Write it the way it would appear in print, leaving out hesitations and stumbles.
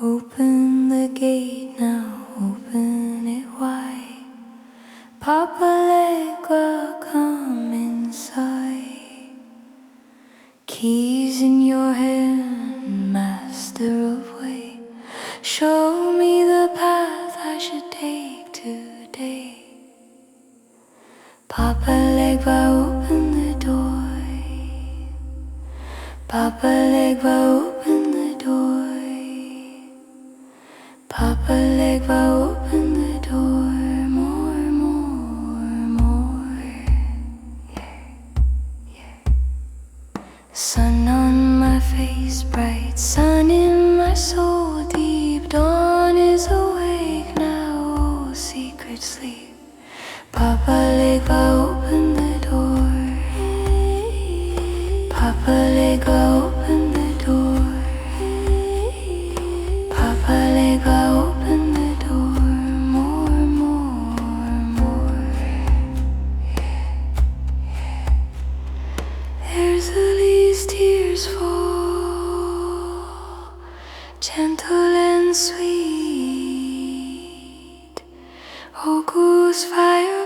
Open the gate now, open it wide. Papa Legba, come inside. Keys in your hand, master of way. Show me the path I should take today. Papa Legba, open the door. Papa Legba, open the door. Papa Legba, open the door. More, yeah. Sun on my face, bright sun in my soul. Deep dawn is awake now, oh secret sleep. Papa Legba, open the door. Papa Legba, open the door. Papa Legba, open the door. More, yeah. Erzulie's tears fall, gentle and sweet. Ogou's fire